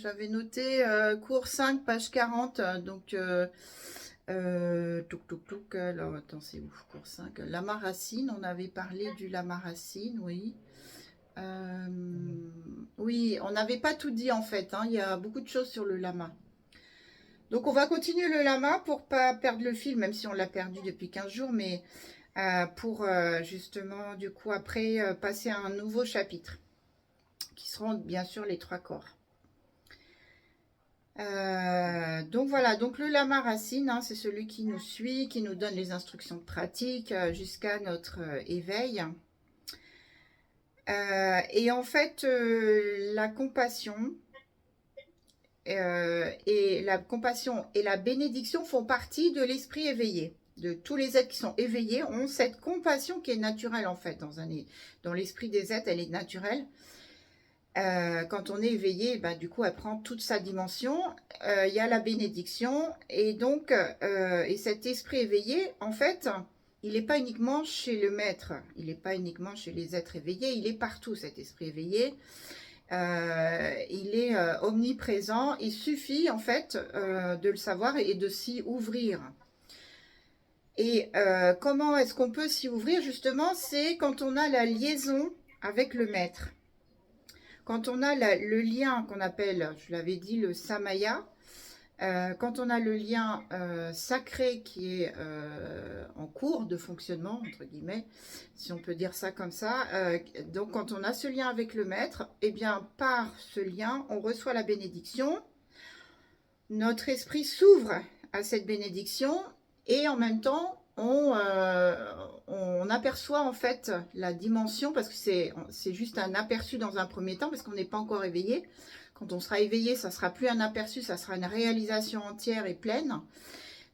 J'avais noté cours 5, page 40. Touk. Alors, attends, c'est où? Cours 5. Lama racine, on avait parlé du lama racine, oui. Euh, oui, on n'avait pas tout dit en fait, hein. Il y a beaucoup de choses sur le lama. Donc, on va continuer le lama pour pas perdre le fil, même si on l'a perdu depuis 15 jours, mais pour justement, du coup, après, passer à un nouveau chapitre, qui seront bien sûr les 3 corps. Donc voilà, donc le lama racine, hein, c'est celui qui nous suit, qui nous donne les instructions pratiques jusqu'à notre éveil. Et en fait, la compassion et la bénédiction font partie de l'esprit éveillé. De tous les êtres qui sont éveillés ont cette compassion qui est naturelle en fait dans l'esprit des êtres, elle est naturelle. Quand on est éveillé, bah, du coup, elle prend toute sa dimension. Il y a la bénédiction. Et donc, et cet esprit éveillé, en fait, il n'est pas uniquement chez le maître, il n'est pas uniquement chez les êtres éveillés, il est partout, cet esprit éveillé. Il est omniprésent. Il suffit, en fait, de le savoir et de s'y ouvrir. Et comment est-ce qu'on peut s'y ouvrir, justement? C'est quand on a la liaison avec le maître. Quand on a le lien qu'on appelle, je l'avais dit, le samaya, quand on a le lien sacré qui est en cours de fonctionnement, entre guillemets, si on peut dire ça comme ça, donc quand on a ce lien avec le maître, eh bien par ce lien, on reçoit la bénédiction, notre esprit s'ouvre à cette bénédiction et en même temps, on aperçoit en fait la dimension, parce que c'est juste un aperçu dans un premier temps, parce qu'on n'est pas encore éveillé. Quand on sera éveillé, ça ne sera plus un aperçu, ça sera une réalisation entière et pleine.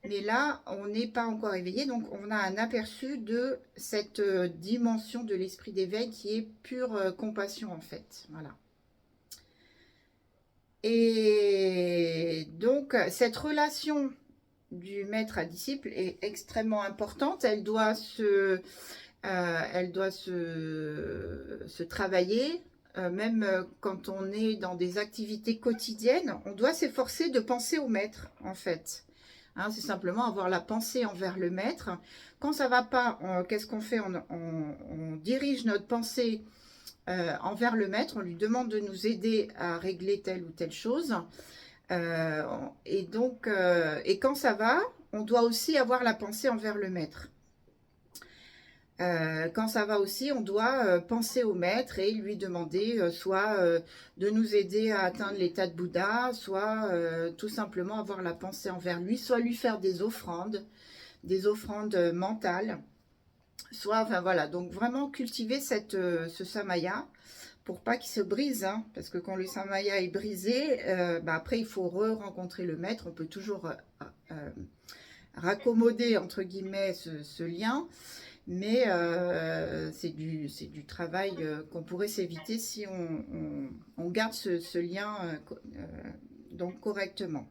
Mais là, on n'est pas encore éveillé, donc on a un aperçu de cette dimension de l'esprit d'éveil qui est pure compassion en fait. Voilà. Et donc, cette relation du maître à disciple est extrêmement importante. Elle doit se travailler, même quand on est dans des activités quotidiennes. On doit s'efforcer de penser au maître, en fait. Hein, c'est simplement avoir la pensée envers le maître. Quand ça ne va pas, qu'est-ce qu'on fait? On dirige notre pensée envers le maître, on lui demande de nous aider à régler telle ou telle chose. Et donc, et quand ça va, on doit aussi avoir la pensée envers le maître. Quand ça va aussi, on doit penser au maître et lui demander soit de nous aider à atteindre l'état de Bouddha, soit tout simplement avoir la pensée envers lui, soit lui faire des offrandes mentales, soit, enfin voilà, donc vraiment cultiver ce samaya pour pas qu'il se brise, hein, parce que quand le samaya est brisé, bah après il faut re-rencontrer le maître. On peut toujours raccommoder entre guillemets ce lien, mais c'est du travail qu'on pourrait s'éviter si on garde ce lien donc correctement.